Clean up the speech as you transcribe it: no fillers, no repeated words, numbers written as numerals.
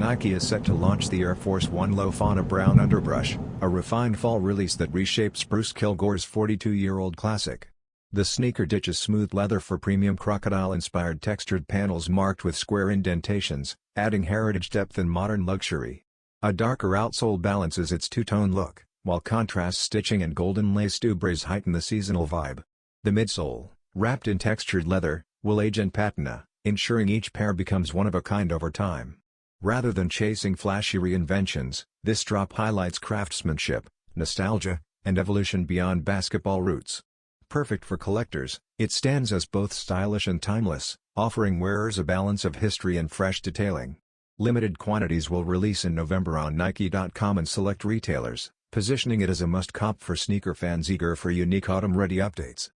Nike is set to launch the Air Force 1 Low Fauna Brown Underbrush, a refined fall release that reshapes Bruce Kilgore's 42-year-old classic. The sneaker ditches smooth leather for premium crocodile-inspired textured panels marked with square indentations, adding heritage depth and modern luxury. A darker outsole balances its two-tone look, while contrast stitching and golden lace dubraes heighten the seasonal vibe. The midsole, wrapped in textured leather, will age and patina, ensuring each pair becomes one of a kind over time. Rather than chasing flashy reinventions, this drop highlights craftsmanship, nostalgia, and evolution beyond basketball roots. Perfect for collectors, it stands as both stylish and timeless, offering wearers a balance of history and fresh detailing. Limited quantities will release in November on Nike.com and select retailers, positioning it as a must-cop for sneaker fans eager for unique autumn-ready updates.